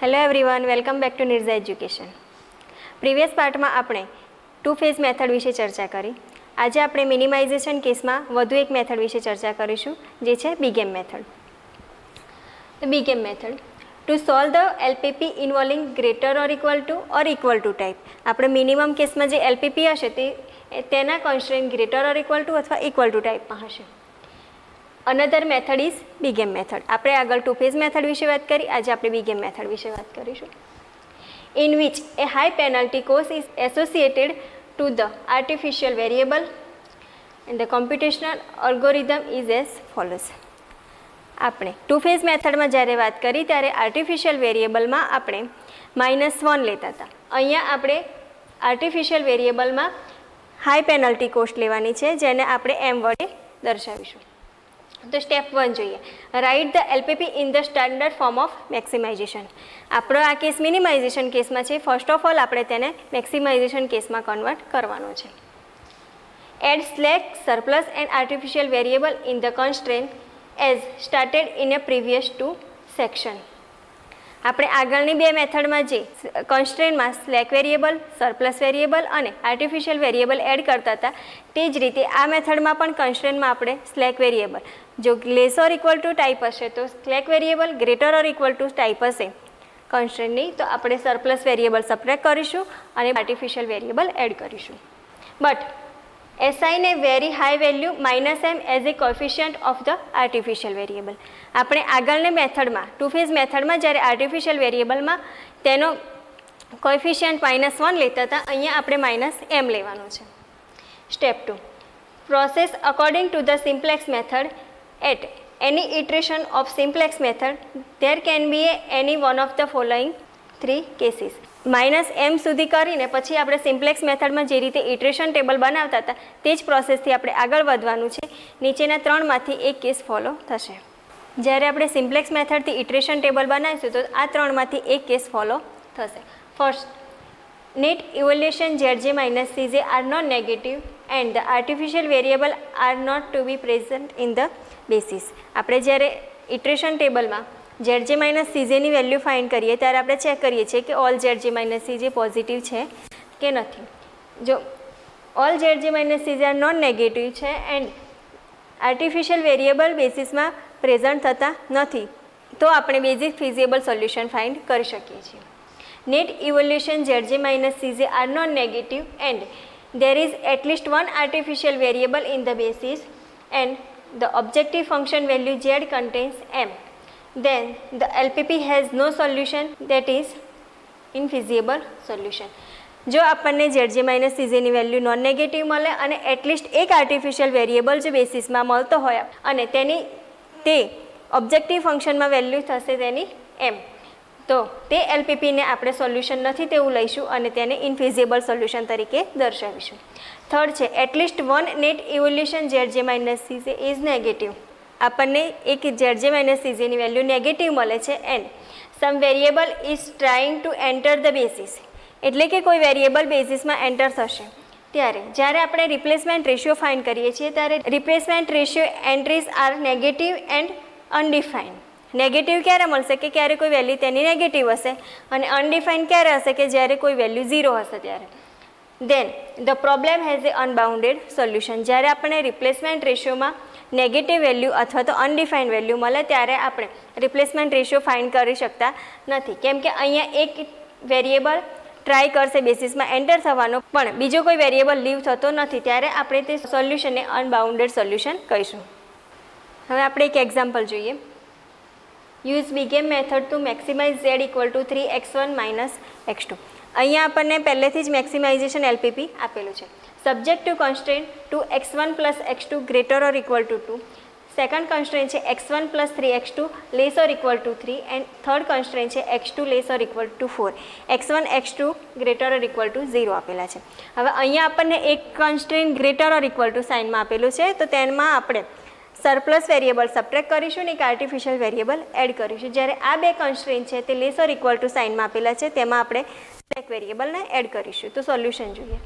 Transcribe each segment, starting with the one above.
Hello everyone, welcome back to Nirza education. Previous પાર્ટમાં આપણે two phase method વિશે ચર્ચા કરી. આજે આપણે મિનિમાઇઝેશન કેસમાં વધુ એક મેથડ વિશે ચર્ચા કરીશું, જે છે બીગેમ મેથડ. તો big M method to solve the LPP involving greater or equal to type. આપણે મિનિમમ કેસમાં જે એલપીપી હશે તેના કોન્સ્ટ્રેન્ટ ગ્રેટર ઓર અથવા ઇક્વલ ટુ ટાઈપમાં હશે. Another method is big M method. આપણે આગળ ટુ ફેઝ મેથડ વિશે વાત કરી, આજે આપણે બીગેમ મેથડ વિશે વાત કરીશું. In which A high penalty cost is associated to the artificial variable and the computational algorithm is as follows. આપણે ટુ ફેઝ મેથડમાં જ્યારે વાત કરી ત્યારે આર્ટિફિશિયલ વેરિયેબલમાં આપણે -1 લેતા હતા. અહીંયા આપણે આર્ટિફિશિયલ વેરિયેબલમાં હાઈ પેનલ્ટી કોસ્ટ લેવાની છે, જેને આપણે એમ વડે દર્શાવીશું. તો સ્ટેપ 1 જોઈએ. Write the LPP in the standard form of maximization. આપણો આ કેસ મિનિમાઇઝેશન કેસમાં છે. ફર્સ્ટ ઓફ ઓલ આપણે તેને મેક્સિમાઇઝેશન કેસમાં કન્વર્ટ કરવાનો છે. Add slack, surplus and artificial variable in the constraint as started in a previous to section. આપણે આગળની બે મેથડમાં જે કોન્સ્ટ્રેન્ટમાં સ્લેક વેરિયેબલ, સરપ્લસ વેરિયેબલ અને આર્ટિફિશિયલ વેરિયેબલ એડ કરતા હતા, તે જ રીતે આ મેથડમાં પણ કોન્સ્ટ્રેન્ટમાં આપણે સ્લેક વેરિયેબલ, જો less or equal to type હશે તો slack variable, greater or equal to type હશે કોન્સ્ટ્રેન્ટની તો આપણે સરપ્લસ વેરિયેબલ સબટ્રેક્ટ કરીશું અને આર્ટિફિશિયલ વેરિયેબલ એડ કરીશું. But assign a very high value -m as a coefficient of the artificial variable. આપણે આગળની મેથડમાં ટુ ફેઝ મેથડમાં જ્યારે આર્ટિફિશિયલ વેરિયેબલમાં તેનો કોએફિશિયન્ટ -1 લેતા હતા, અહીંયા આપણે -m લેવાનું છે. Step 2. Process according to the simplex method at any iteration of simplex method there can be any one of the following 3 cases. -m સુધી કરીને પછી આપણે સિમ્પ્લેક્સ મેથડમાં જે રીતે ઇટરેશન ટેબલ બનાવતા હતા તે જ પ્રોસેસથી આપણે આગળ વધવાનું છે. નીચેના 3માંથી એક કેસ ફોલો થશે. જ્યારે આપણે સિમ્પ્લેક્સ મેથડથી ઇટરેશન ટેબલ બનાવીશું તો આ 3માંથી એક કેસ ફોલો થશે. First, net evolution ZJ - CJ are not negative and the artificial variable are not to be present in the basis. આપણે જ્યારે ઇટરેશન ટેબલમાં ZJ - CJની વેલ્યુ ફાઇન્ડ કરીએ ત્યારે આપણે ચેક કરીએ છીએ કે ઓલ ZJ - CJ પોઝિટિવ છે કે નથી. જો all ZJ - CJ are non negative છે એન્ડ આર્ટિફિશિયલ વેરિયેબલ બેસિસમાં પ્રેઝન્ટ થતા નથી તો આપણે બેઝિક ફિઝિબલ સોલ્યુશન ફાઇન્ડ કરી શકીએ છીએ. Net evolution ZJ - CJ are non negative and there is at least one artificial variable in the basis and the objective function value z contains m. Then the LPP has no solution, that is infeasible solution. જો આપણને ZJ - CJની value non negative મળે અને at least એક artificial variable જો બેસિસમાં મળતો હોય અને તે ઓબ્જેક્ટિવ ફંક્શનમાં વેલ્યુ થશે તેની m, તો તે એલપીપીને આપણે સોલ્યુશન નથી તેવું લઈશું અને તેને ઇનફિઝિબલ સોલ્યુશન તરીકે દર્શાવીશું. થર્ડ છે, at least one net evolution ZJ - CJ is negative. આપણને એક ZJ - CJની વેલ્યુ નેગેટિવ મળે છે and sum variable is trying to enter the basis, એટલે કે કોઈ વેરિયેબલ બેસિસમાં એન્ટર થશે ત્યારે જ્યારે આપણે રિપ્લેસમેન્ટ રેશિયો ફાઇન્ડ કરીએ છીએ ત્યારે replacement ratio entries are negative and undefined. Negative ક્યારે મળશે કે ક્યારે કોઈ વેલ્યુ તેની નેગેટિવ હશે અને અનડિફાઇન્ડ ક્યારે હશે કે જ્યારે કોઈ વેલ્યુ 0 હશે ત્યારે. Then the problem has a unbounded solution. જ્યારે આપણે રિપ્લેસમેન્ટ રેશિયોમાં નેગેટિવ વેલ્યુ અથવા તો અનડિફાઇન્ડ વેલ્યુ મળે ત્યારે આપણે રિપ્લેસમેન્ટ રેશિયો ફાઇન્ડ કરી શકતા નથી, કેમ કે અહીંયા એક વેરિયેબલ ટ્રાય કરશે બેસિસમાં એન્ટર થવાનો પણ બીજો કોઈ વેરિયેબલ લીવ થતો નથી, ત્યારે આપણે તે સોલ્યુશનને અનબાઉન્ડેડ સોલ્યુશન કહીશું. હવે આપણે એક એક્ઝામ્પલ જોઈએ. Use big M method to maximize z = 3x1 - x2. અહીંયા આપણને પહેલેથી જ મેક્સિમાઇઝેશન એલપીપી આપેલું છે. Subject to constraint two x1 + x2 greater or equal to 2. Second constraint છે x1 + 3x2 less or equal to 3 and third constraint છે x2 less or equal to 4. x1 x2 greater or equal to 0 આપેલા છે. હવે અહીંયા આપણને એક constraint greater or equal to સાઇનમાં આપેલું છે તો તેમાં આપણે સરપ્લસ વેરિયેબલ સબટ્રેક્ટ કરીશું ને એક આર્ટિફિશિયલ વેરિયેબલ એડ કરીશું. જ્યારે આ બે કોન્સ્ટ્રેન્ટ છે તે લેસ ઓર ઇક્વલ ટુ સાઇનમાં આપેલા છે તેમાં આપણે સ્લેક વેરિયેબલને એડ કરીશું. તો સોલ્યુશન જોઈએ.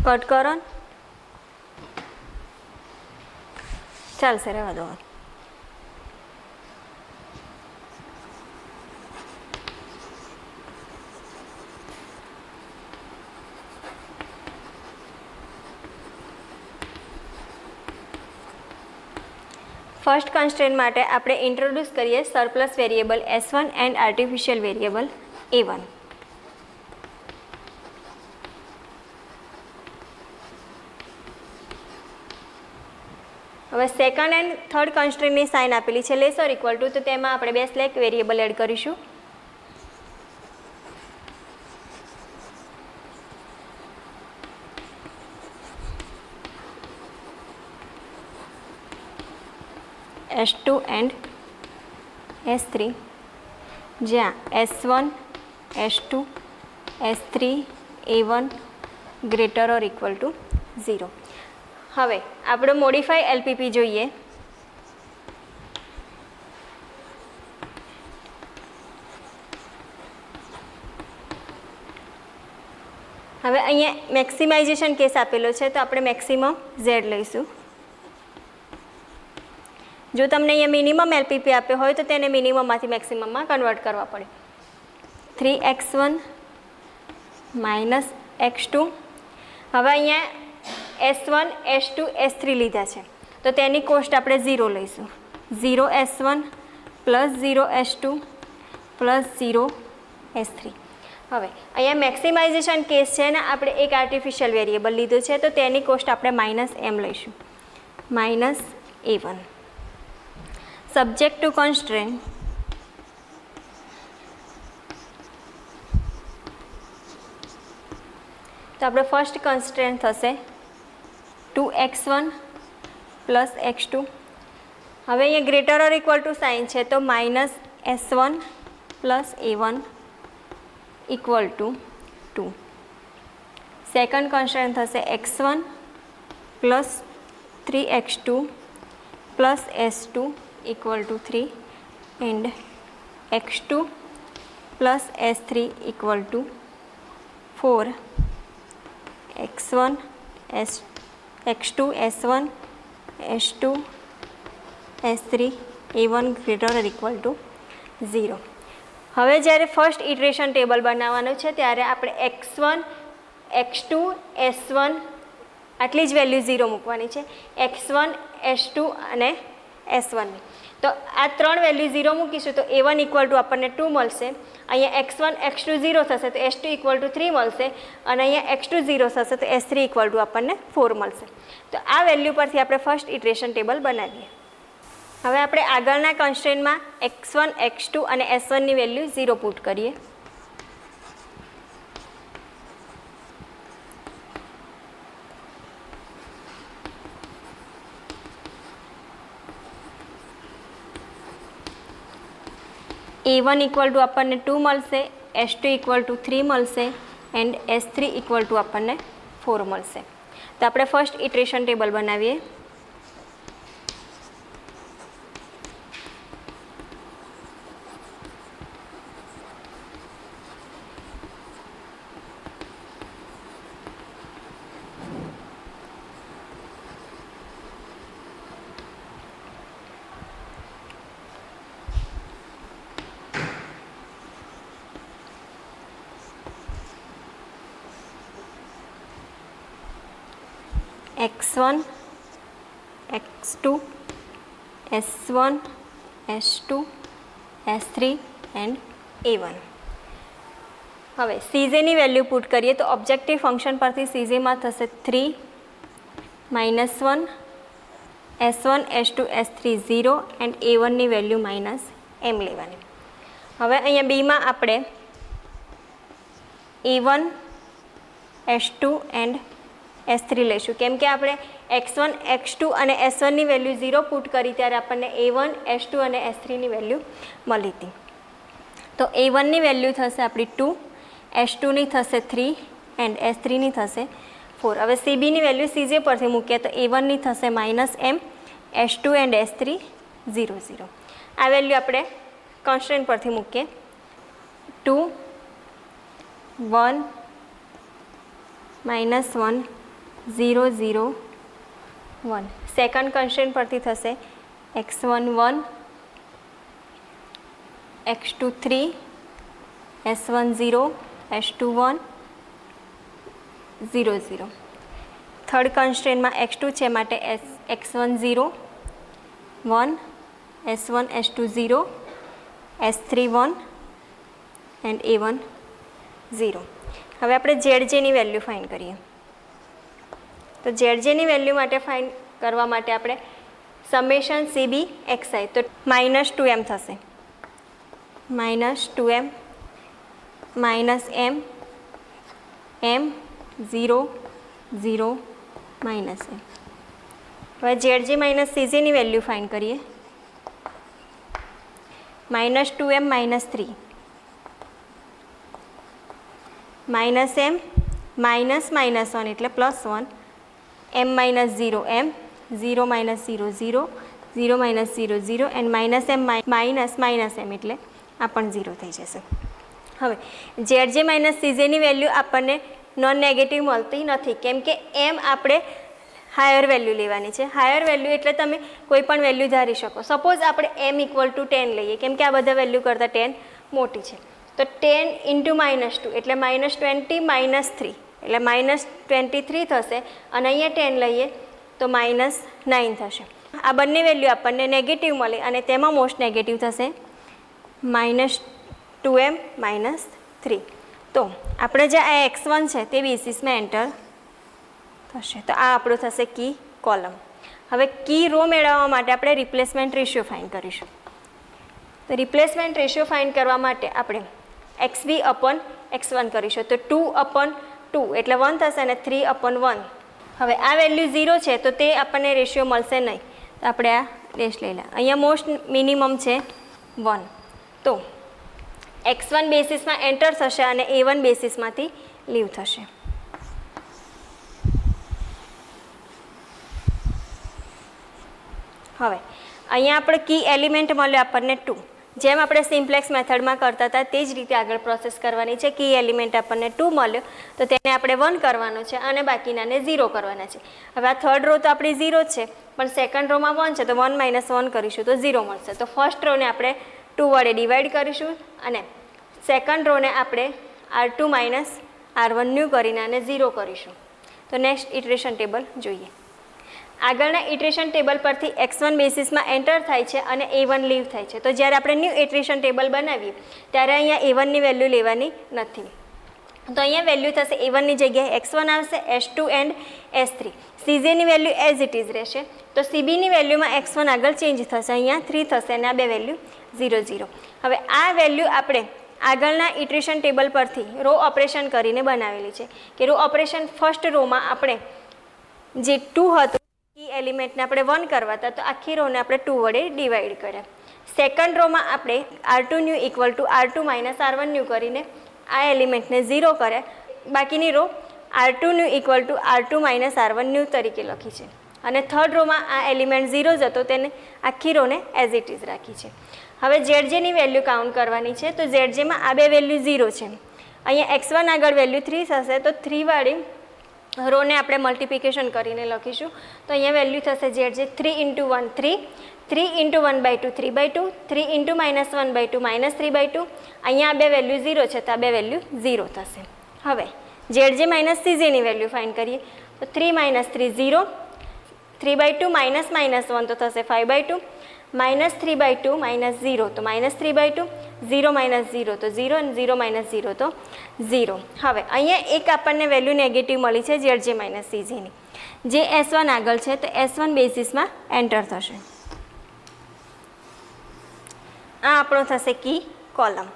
કટ કરો ને. ચાલશે, રહેવા દો. ફર્સ્ટ કન્સ્ટ્રેન્ટ માટે આપણે ઇન્ટ્રોડ્યુસ કરીએ surplus variable S1 and artificial variable A1. હવે સેકન્ડ એન્ડ થર્ડ કન્સ્ટ્રેન્ટની સાઇન આપેલી છે લેસ ઓર ઇક્વલ ટુ, તો તેમાં આપણે બે સ્લેક વેરિયેબલ એડ કરીશું. S2 એન્ડ S3, જ્યાં S1, S2, S3, A1 greater or equal to 0. હવે આપણે મોડિફાઈ LPP જોઈએ. હવે અહીંયા મેક્સિમાઇઝેશન કેસ આપેલો છે, તો આપણે મેક્સિમમ Z લઈશું. જો તમને અહીંયા મિનિમમ LPP આપ્યો હોય તો તેને મિનિમમમાંથી મેક્સિમમમાં કન્વર્ટ કરવા પડે. 3x1 - x2. હવે અહીંયા S1, S2, S3 લીધા છે, તો તેની કોસ્ટ આપણે 0 લઈશું. 0s1 + 0s2 + 0s3. હવે અહીંયા મેક્સિમાઇઝેશન કેસ છે ને, આપણે એક આર્ટિફિશિયલ વેરિયેબલ લીધું છે, તો તેની કોસ્ટ આપણે -m લઈશું. -a1. સબ્જેક્ટ ટુ કોન્સ્ટ્રેન્ટ, તો આપણે ફર્સ્ટ કોન્સ્ટ્રેન્ટ થશે 2x1 + x2. હવે અહીંયા greater or equal to sign છે, તો -s1 + a1 equal to 2. Second constraint થશે x1 + 3x2 + s2 equal to 3 and x2 + s3 equal to 4. x1 x2 s1 s2 s3 a1 greater or equal to 0. હવે જ્યારે first iteration table બનાવવાનું છે, ત્યારે આપણે x1 x2 s1 આટલી જ value 0 મૂકવાની છે. x1 s2 અને S1ની, તો આ ત્રણ વેલ્યુ 0 મૂકીશું તો A1 ઇક્વલ ટુ આપણને 2 મળશે. અહીંયા x1 x2 0 થશે તો s2 ઇક્વલ ટુ 3 મળશે, અને અહીંયા x2 0 થશે તો s3 ઇક્વલ ટુ આપણને 4 મળશે. તો આ વેલ્યુ પરથી આપણે ફર્સ્ટ ઇટરેશન ટેબલ બનાવીએ. હવે આપણે આગળના કન્સ્ટ્રેન્ટમાં x1 x2 અને s1ની વેલ્યુ 0 પુટ કરીએ. A1 ઇક્વલ ટુ આપણને 2 મળશે, S2 ઇક્વલ ટુ 3 મળશે એન્ડ S3 ઇક્વલ ટુ આપણને 4 મળશે. તો આપણે ફર્સ્ટ ઇટરેશન ટેબલ બનાવીએ. x1 x2 s1 s2 s3 and a1. હવે સીઝેની વેલ્યુ પુટ કરીએ તો ઓબ્જેક્ટિવ ફંક્શન પરથી સીઝેમાં થશે 3 -1 s1 s2 s3 0 and a1ની value -m લેવાની. હવે અહીંયા બીમાં આપણે a1 s2 એન્ડ S3 લઈશું, કેમ કે આપણે x1 x2 અને s1ની વેલ્યુ 0 પુટ કરી ત્યારે આપણને a1 s2 અને s3ની વેલ્યુ મળી હતી. તો a1ની વેલ્યુ થશે આપણી 2, s2ની થશે 3 એન્ડ s3ની થશે 4. હવે cbની વેલ્યુ cj પરથી મૂકીએ તો a1ની થશે -m, s2 એન્ડ s3 0 0. આ વેલ્યુ આપણે કોન્સ્ટન્ટ પરથી મૂકીએ. 2 1 -1 0 0 1. સેકન્ડ કન્સ્ટ્રેન્ટ પરથી થશે x1 1, x2 3, s1 0, s2 1, 0 0. Third કન્સ્ટ્રેન્ટમાં x2 છે માટે x1 0 1, s1 s2 0, s3 1 and a1 0. હવે આપણે ZJ ની વેલ્યુ ફાઇન્ડ કરીએ. તો ZJ ની વેલ્યુ માટે ફાઇન્ડ કરવા માટે આપણે સમેશન CB XI તો -2m થશે, -2m -m m 0 0 -m. હવે ZJ - CJ ની વેલ્યુ ફાઇન્ડ કરીએ. -2m -3 -m -1 એટલે +1 m - 0 m 0 - 0 0 0 - 0 0 and -m -m એટલે આ પણ 0 થઈ જશે. હવે ZJ - CJ ની વેલ્યુ આપણને નોન નેગેટિવ મળતી નથી, કેમ કે m આપણે હાયર વેલ્યુ લેવાની છે. હાયર વેલ્યુ એટલે તમે કોઈ પણ વેલ્યુ ધારી શકો. સપોઝ આપણે m = 10 લઈએ, કેમ કે આ બધા વેલ્યુ કરતાં 10 મોટી છે. તો 10 × -2 એટલે -20 - 3 એટલે -23 થશે, અને અહીંયા 10 લઈએ તો -9 થશે. આ બંને વેલ્યુ આપણને નેગેટિવ મળે અને તેમાં મોસ્ટ નેગેટિવ થશે -2m -3. તો આપણે જે આ x1 છે તે બેસિસમાં એન્ટર થશે. તો આ આપણું થશે કી કોલમ. હવે કી રો મેળવવા માટે આપણે રિપ્લેસમેન્ટ રેશિયો ફાઇન્ડ કરીશું. તો રિપ્લેસમેન્ટ રેશિયો ફાઇન્ડ કરવા માટે આપણે xb/x1 કરીશું. તો 2/2 એટલે 1 થશે અને 3/1. હવે આ વેલ્યુ 0 છે તો તે આપણને રેશિયો મળશે નહીં, તો આપણે આ ડેશ લઈ લે. અહીંયા મોસ્ટ મિનિમમ છે 1. તો x1 બેસિસમાં એન્ટર થશે અને a1 બેસિસમાંથી લીવ થશે. હવે અહીંયા આપણે કી એલિમેન્ટ મળ્યો આપણને 2. જેમ આપણે સિમ્પ્લેક્સ મેથડમાં કરતા હતા તે જ રીતે આગળ પ્રોસેસ કરવાની છે. કી એલિમેન્ટ આપણને 2 મળ્યો તો તેને આપણે 1 કરવાનો છે અને બાકીનાને 0 કરવાના છે. હવે આ થર્ડ રો તો આપણી 0 જ છે, પણ સેકન્ડ રોમાં 1 છે તો 1 - 1 કરીશું તો 0 મળશે. તો ફર્સ્ટ રોને આપણે 2 વડે ડિવાઈડ કરીશું અને સેકન્ડ રોને આપણે R2 - R1 ન્યૂ કરીને આને 0 કરીશું. તો નેક્સ્ટ ઇટરેશન ટેબલ જોઈએ. આગળના ઇટરેશન ટેબલ પરથી x1 બેસિસમાં એન્ટર થાય છે અને a1 લીવ થાય છે. તો જ્યારે આપણે ન્યૂ ઇટરેશન ટેબલ બનાવીએ ત્યારે અહીંયા a1 ની વેલ્યુ લેવાની નથી. તો અહીંયા વેલ્યુ થશે a1 ની જગ્યાએ x1 આવશે, s2 એન્ડ s3. CJ ની વેલ્યુ એઝ ઇટ ઇઝ રહેશે. તો CB ની વેલ્યુમાં x1 આગળ ચેન્જ થશે, અહીંયા 3 થશે અને આ બે વેલ્યુ 0 0. હવે આ વેલ્યુ આપણે આગળના ઇટરેશન ટેબલ પરથી રો ઓપરેશન કરીને બનાવેલી છે. કે રો ઓપરેશન ફર્સ્ટ રોમાં આપણે જે 2 હતું કી એલિમેન્ટને આપણે 1 કરવાતા, તો આખી રોને આપણે 2 વડે ડિવાઈડ કર્યા. સેકન્ડ રોમાં આપણે R2 new = R2 - R1 new કરીને આ એલિમેન્ટને 0 કર્યા. બાકીની row R2 new = R2 - R1 new તરીકે લખી છે. અને થર્ડ રોમાં આ એલિમેન્ટ 0 જ હતો, તેને આખી રોને એઝ ઇટ ઇઝ રાખી છે. હવે ZJ ની વેલ્યુ કાઉન્ટ કરવાની છે. તો ZJમાં આ બે વેલ્યુ 0 છે. અહીંયા x1 આગળ વેલ્યુ 3 થશે, તો 3 વાળી રોને આપણે મલ્ટિપ્લિકેશન કરીને લખીશું. તો અહીંયા વેલ્યુ થશે ZJ 3 × 1 3, 3 × 1/2 3/2, 3 × -1/2 -3/2. અહીંયા આ બે વેલ્યુ 0 છે તો આ બે વેલ્યુ 0 થશે. હવે ZJ - CJ ની વેલ્યુ ફાઇન્ડ કરીએ. તો 3 - 3 0, 3/2 -1 તો થશે 5/2, -3/2 -0 તો -3/2, 0 - 0 તો 0 અને 0 - 0 તો 0. હવે અહીંયા એક આપણને વેલ્યુ નેગેટિવ મળી છે ZJ - CJ ની, જે S1 આગળ છે તો S1 બેસિસમાં એન્ટર થશે. આ આપણો થશે કી કોલમ.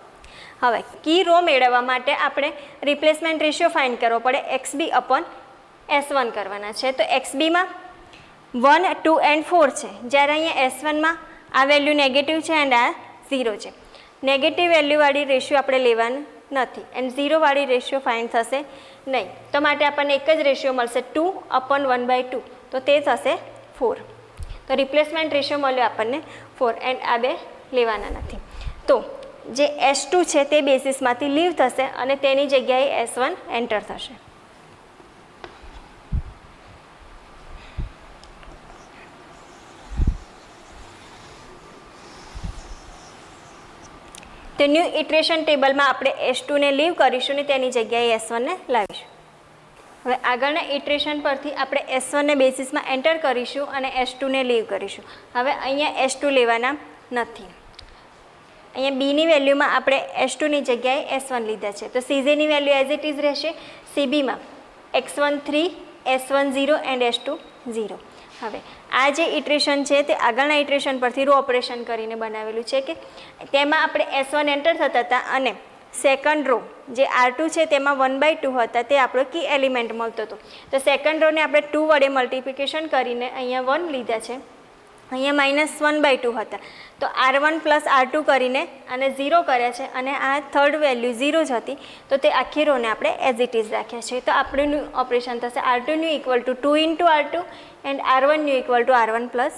હવે કી રો મેળવવા માટે આપણે રિપ્લેસમેન્ટ રેશિયો ફાઇન્ડ કરવો પડે. xb/S1 કરવાના છે. તો xbમાં 1 2 એન્ડ 4 છે, જ્યારે અહીંયા S1માં આ વેલ્યુ નેગેટિવ છે એન્ડ આ 0 છે. નેગેટિવ વેલ્યુવાળી રેશિયો આપણે લેવાનું નથી એન્ડ 0 વાળી રેશિયો ફાઇન્ડ થશે નહીં. તો માટે આપણને એક જ રેશિયો મળશે 2/1/2, તો તે થશે 4. તો રિપ્લેસમેન્ટ રેશિયો મળ્યો આપણને 4 એન્ડ આ બે લેવાના નથી. તો જે S2 છે તે બેસિસમાંથી લીવ થશે અને તેની જગ્યાએ S1 એન્ટર થશે. તો ન્યૂ ઇટરેશન ટેબલમાં આપણે S2 ને લીવ કરીશું ને તેની જગ્યાએ S1 ને લાવીશું. હવે આગળના ઇટરેશન પરથી આપણે S1 ને બેસિસમાં એન્ટર કરીશું અને S2 ને લીવ કરીશું. હવે અહીંયા S2 લેવાના નથી. અહીંયા બીની વેલ્યુમાં આપણે S2ની જગ્યાએ S1 લીધા છે. તો CJની વેલ્યુ એઝ ઇટ ઇઝ રહેશે. CBમાં x1 3, S1 0 એન્ડ S2 0. હવે આ જે ઇટરેશન છે તે આગળના ઇટરેશન પરથી રો ઓપરેશન કરીને બનાવેલું છે કે તેમાં આપણે S1 એન્ટર થતા હતા અને સેકન્ડ રો જે R2 છે તેમાં 1/2 હતા તે આપણો કી એલિમેન્ટ મળતો હતો. તો સેકન્ડ રોને આપણે 2 વડે મલ્ટિપ્લિકેશન કરીને અહીંયા 1 લીધા છે. અહીંયા -1/2 હતા. તો R1 પ્લસ R2 કરીને અને 0 કર્યા છે અને આ થર્ડ વેલ્યુ 0 જ હતી. તો તે આખી રોને આપણે એઝ ઇટ ઇઝ રાખ્યા છે. તો આપણું ઓપરેશન થશે R2 new equal to 2 × R2 and R1 new equal to R1 plus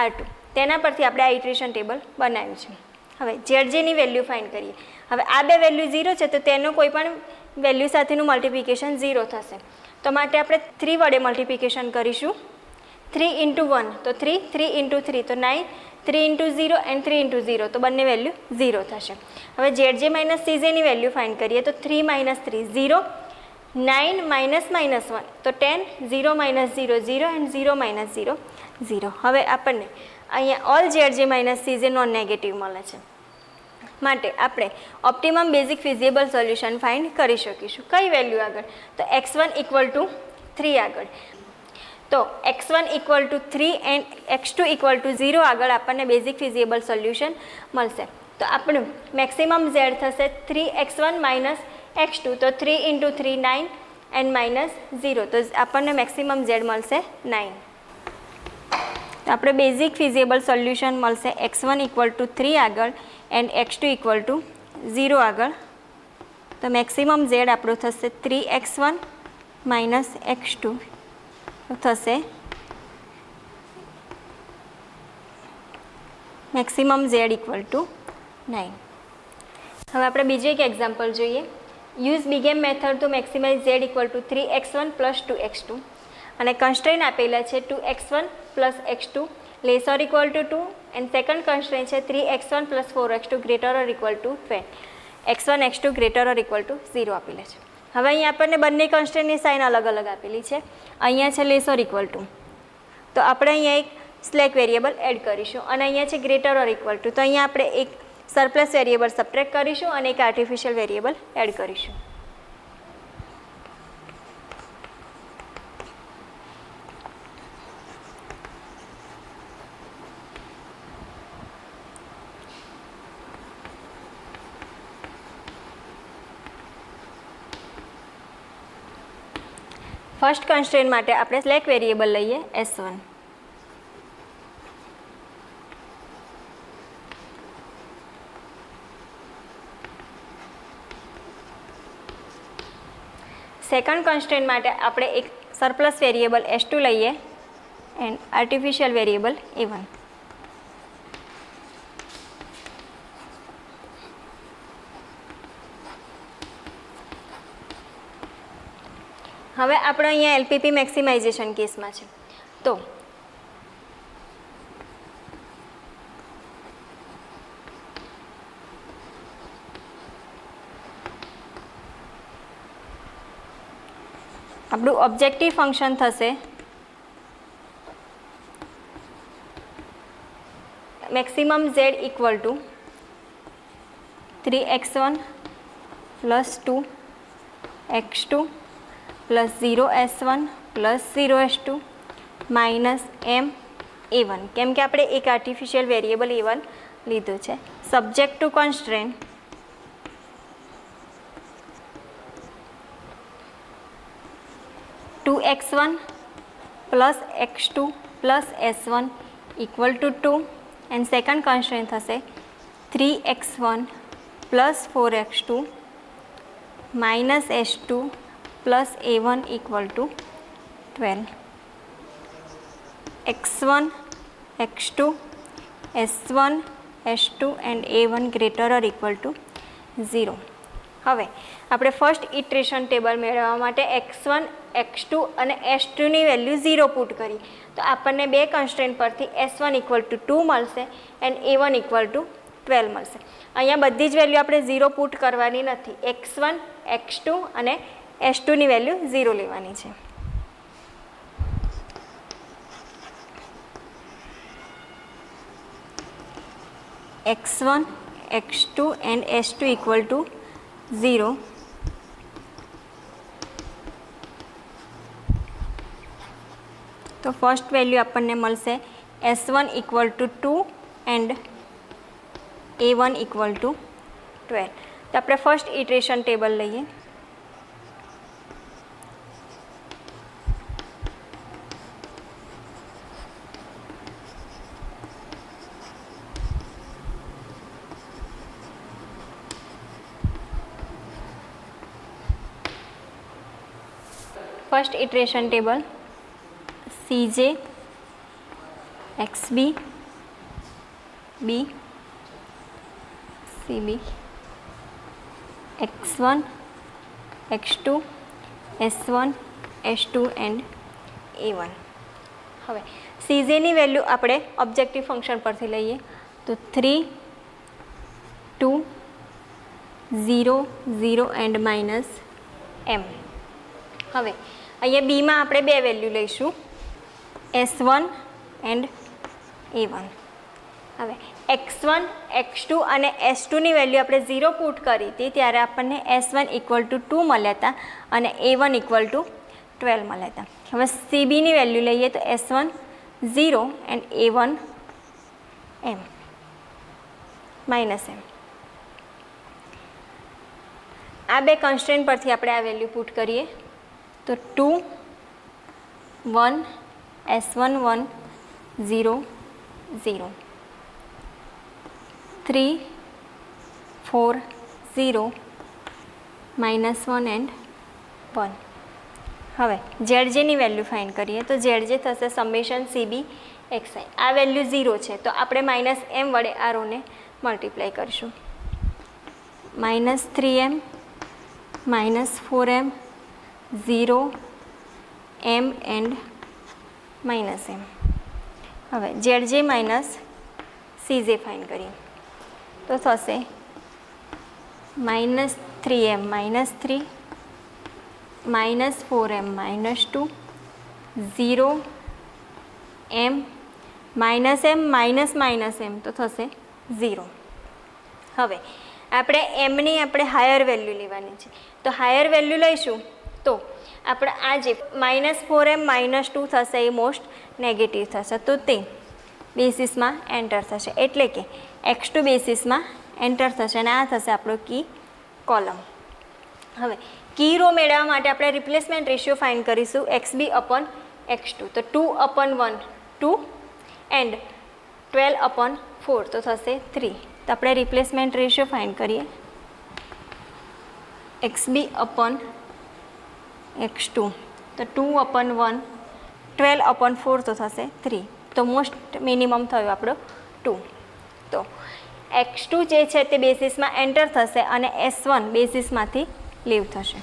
R2. તેના પરથી આપણે આ ઇટરેશન ટેબલ બનાવ્યું છે. હવે ZJની વેલ્યુ ફાઇન્ડ કરીએ. હવે આ બે વેલ્યુ 0 છે તો તેનો કોઈ પણ વેલ્યુ સાથેનું મલ્ટિપ્લિકેશન 0 થશે. તો માટે આપણે 3 વડે મલ્ટિપ્લિકેશન કરીશું. 3 × 1 તો 3, 3 × 3 તો 9, 3 × 0 એન્ડ 3 × 0 તો બંને વેલ્યુ 0 થશે. હવે ZJ - CJની વેલ્યુ ફાઇન્ડ કરીએ તો 3 - 3 0, 9 - -1 તો 10, 0 - 0 0 એન્ડ 0 - 0 0. હવે આપણને અહીંયા all ZJ - CJ non negative મળે છે. માટે આપણે optimum basic feasible solution find કરી શકીશું. કઈ વેલ્યુ આગળ? તો x1 = 3 આગળ. તો x1 = 3 એન્ડ x2 = 0 આગળ આપણને બેઝિક ફિઝિબલ સોલ્યુશન મળશે. તો આપણું મેક્સિમમ z થશે 3x1 - x2 તો 3 × 3 9 એન્ડ -0 તો આપણને મેક્સિમમ z મળશે 9. તો આપણે બેઝિક ફિઝિબલ સોલ્યુશન મળશે x1 = 3 આગળ એન્ડ x2 = 0 આગળ. તો મેક્સિમમ z આપણું થશે 3x1 - x2 થશે મેક્સિમમ z = 9. હવે આપણે બીજું એક એક્ઝામ્પલ જોઈએ. Use big M method to maximize z = 3x1 + 2x2 અને કન્સ્ટ્રેન્ટ આપેલા છે 2x1 + x2 laser equal to 2 and second constraint છે 3x1 + 4x2 greater or equal two 12, x1 x2 greater or equal to 0 આપેલા છે. હવે અહીંયા આપણને બંને કન્સ્ટ્રેન્ટની સાઇન અલગ અલગ આપેલી છે. અહીંયા છે લેસર ઇક્વલ ટુ તો આપણે અહીંયા એક સ્લેક વેરિયેબલ એડ કરીશું અને અહીંયા છે ગ્રેટર ઓર ઇક્વલ ટુ તો અહીંયા આપણે એક સરપ્લસ વેરિયેબલ સબટ્રેક્ટ કરીશું અને એક આર્ટિફિશિયલ વેરિયેબલ એડ કરીશું. ફર્સ્ટ કન્સ્ટ્રેન્ટ માટે આપણે સ્લેક વેરિયેબલ લઈએ S1. સેકન્ડ કન્સ્ટ્રેન્ટ માટે આપણે એક સરપ્લસ વેરિયેબલ S2 લઈએ એન્ડ આર્ટિફિશિયલ વેરિયેબલ A1. હવે આપણે અહીંયા LPP મેક્સિમાઇઝેશન કેસમાં છે. તો આપણું ઓબ્જેક્ટિવ ફંક્શન થશે maximum z = 3x1 + 2x2 + 0s1 + 0s2 -m(a1) કેમ કે આપણે એક આર્ટિફિશિયલ વેરિયેબલ A1 લીધો છે. Subject to constraint x1 + x2 + s1 = 2 and second constraint થશે 3x1 + 4x2 -s2 + a1 = 12. x1 x2 s1 s2 and a1 greater or equal to 0. હવે આપણે first iteration table મેળવવા માટે x1 x2 અને s2ની value 0 put કરી તો આપણને બે કન્સ્ટ્રેન્ટ પરથી s1 = 2 મળશે એન્ડ a1 = 12 મળશે. અહીંયા બધી જ વેલ્યુ આપણે 0 પુટ કરવાની નથી. x1 x2 અને s2 ની વેલ્યુ 0 લેવાની છે. x1 x2 and s2 equal to 0. તો ફર્સ્ટ વેલ્યુ આપણને મળશે s1 equal to 2 and a1 equal to 12. તો આપણે ફર્સ્ટ ઇટરેશન ટેબલ લઈએ. First iteration table cj xb b cb x1 x2 s1 s2 and a1. હવે cj ની value આપણે objective function પરથી લઈએ તો 3 2 0 0 and માઇનસ m. હવે અહીંયા બીમાં આપણે બે વેલ્યુ લઈશું s1 એન્ડ a1. હવે x1 x2 અને s2 ની વેલ્યુ આપણે 0 પુટ કરી હતી ત્યારે આપણને s1 ઇક્વલ ટુ 2 મળ્યા હતા અને a1 ઇક્વલ ટુ 12 મળ્યા હતા. હવે cbની વેલ્યુ લઈએ તો s1 0 and a1 m minus m. આ બે કન્સ્ટ્રેન્ટ પરથી આપણે આ વેલ્યુ પુટ કરીએ તો 2 1 s1 1 0 0 3 4 0 માઇનસ 1 એન્ડ 1. હવે જેડજેની વેલ્યુ ફાઇન્ડ કરીએ તો જેડજે થશે સમેશન સીબી એક્સઆઈ. આ વેલ્યુ 0 છે તો આપણે માઇનસ એમ વડે આ રોને મલ્ટીપ્લાય કરીશું. Minus 3m minus 4m 0 m and minus m. હવે જેડજે માઇનસ સીજે ફાઇન્ડ કરીએ તો થશે minus 3m minus 3 minus 4m minus 2 0 m minus m minus minus m તો થશે 0. હવે આપણે એમની આપણે હાયર વેલ્યુ લેવાની છે તો હાયર વેલ્યુ લઈશું તો આપણે આ જે માઇનસ 4m માઇનસ 2 થશે એ મોસ્ટ નેગેટિવ થશે તો તે બેસિસમાં એન્ટર થશે એટલે કે x2 બેસિસમાં એન્ટર થશે અને આ થશે આપણો કી કોલમ. હવે કી રો મેળવવા માટે આપણે રિપ્લેસમેન્ટ રેશિયો ફાઇન્ડ કરીશું xb અપોન x2 તો 2 અપોન 1 2 એન્ડ 12 અપોન 4 તો થશે 3. તો આપણે રિપ્લેસમેન્ટ રેશિયો ફાઇન્ડ કરીએ xb અપોન x2 તો 2 અપોન 1 12 અપોન 4 તો થશે 3. તો મોસ્ટ મિનિમમ થયો આપણો 2. તો x2 જે છે તે બેસિસમાં એન્ટર થશે અને s1 બેસિસમાંથી લીવ થશે.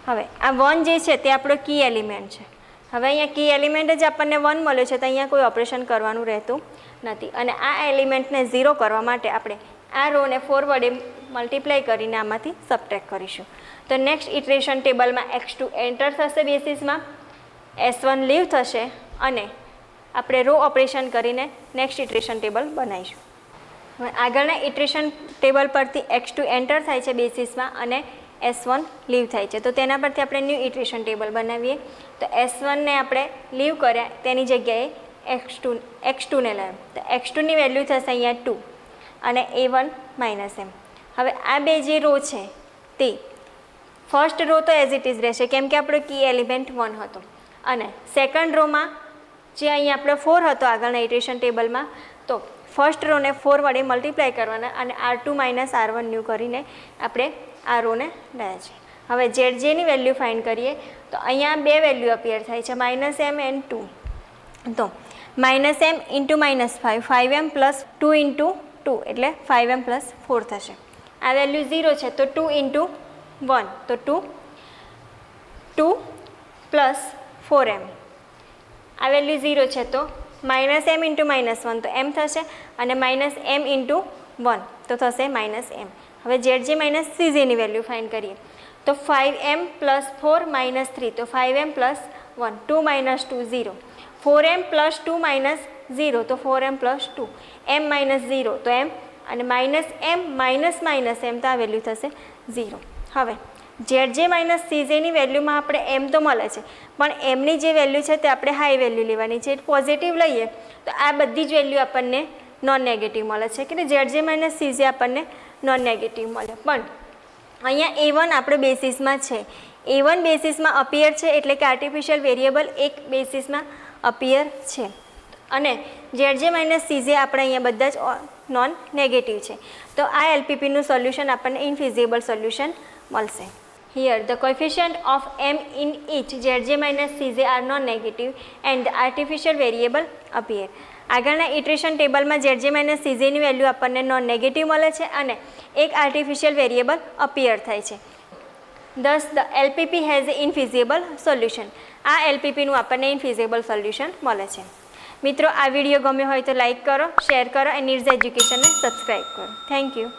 હવે આ 1 જે છે તે આપણો કી એલિમેન્ટ છે. હવે અહીંયા કી એલિમેન્ટ જ આપણને 1 મળ્યો છે તો અહીંયા કોઈ ઓપરેશન કરવાનું રહેતું નથી અને આ એલિમેન્ટને 0 કરવા માટે આપણે આ રોને 4 વડે મલ્ટીપ્લાય કરીને આમાંથી સબટ્રેક્ટ કરીશું. તો નેક્સ્ટ ઇટરેશન ટેબલમાં x2 એન્ટર થશે બેસિસમાં, s1 લીવ થશે અને આપણે રો ઓપરેશન કરીને નેક્સ્ટ ઇટરેશન ટેબલ બનાવીશું. હવે આગળના ઇટરેશન ટેબલ પરથી x2 એન્ટર થાય છે બેસિસમાં અને s1 લીવ થાય છે તો તેના પરથી આપણે ન્યૂ ઇટરેશન ટેબલ બનાવીએ. તો s1ને આપણે લીવ કર્યા તેની જગ્યાએ x2ને લાવ્યા તો x2ની વેલ્યુ થશે અહીંયા 2 અને a1 માઇનસ m. હવે આ બે જે રો છે તે ફર્સ્ટ રો તો એઝ ઇટ ઇઝ રહેશે કેમ કે આપણો કી એલિમેન્ટ 1 હતો અને સેકન્ડ રોમાં જે અહીંયા આપણો 4 હતો આગળના ઇટરેશન ટેબલમાં તો ફર્સ્ટ રોને 4 વડે મલ્ટીપ્લાય કરવાના અને r2 માઇનસ r1 ન્યૂ કરીને આપણે આ રોને લાવ્યા છે. હવે જેડજેની વેલ્યુ ફાઇન્ડ કરીએ તો અહીંયા બે વેલ્યુ અપિયર થાય છે માઇનસ m એન્ડ 2. તો minus m into minus 5 5m plus 2 into 2 એટલે 5m પ્લસ 4 થશે. આ વેલ્યુ 0 છે તો 2 ઇન્ટુ 1 તો 2 પ્લસ 4m. આ વેલ્યુ 0 છે તો માઇનસ એમ ઇન્ટુ -1 તો એમ થશે અને માઇનસ એમ ઇન્ટુ 1 તો થશે માઇનસ એમ. હવે જેડ જે માઇનસ સીજેની વેલ્યુ ફાઇન્ડ કરીએ તો 5m + 4 - 3 તો 5m + 1 2 - 2 0 4m + 2 - 0 તો 4m + 2 m - 0 તો m અને minus M minus minus M તો આ વેલ્યુ થશે 0. હવે જેડ જે માઇનસ સીજેની વેલ્યુમાં આપણે એમ તો મળે છે પણ એમની જે વેલ્યુ છે તે આપણે હાઈ વેલ્યુ લેવાની છે. પોઝિટિવ લઈએ તો આ બધી જ વેલ્યુ આપણને નોન નેગેટિવ મળે છે કે જેડ જે માઇનસ સીજે આપણને નોન નેગેટિવ મળે. પણ અહીંયા A1 આપણે બેસિસમાં છે, A1 બેસિસમાં અપિયર છે એટલે કે આર્ટિફિશિયલ વેરિયેબલ એક બેસિસમાં અપિયર છે અને જેડ જે માઇનસ સીજે આપણે અહીંયા બધા જ નોન નેગેટિવ છે. તો આ એલપીપીનું સોલ્યુશન આપણને ઇનફિઝિબલ સોલ્યુશન મળશે. Here the coefficient of m in each zj minus cj are non-negative and the artificial variable appear. આગળના ઇટરેશન ટેબલમાં zj minus cj ની વેલ્યુ આપણને નોન નેગેટિવ મળે છે અને એક આર્ટિફિશિયલ વેરિયેબલ અપિયર થાય છે. Thus the LPP has a infeasible solution. આ એલપીપીનું આપણને ઇનફિઝિબલ સોલ્યુશન મળે છે. મિત્રો આ વિડીયો ગમ્યો હોય તો લાઈક કરો, શેર કરો અને નિર્ઝ એજ્યુકેશનને સબસ્ક્રાઈબ કરો. Thank you.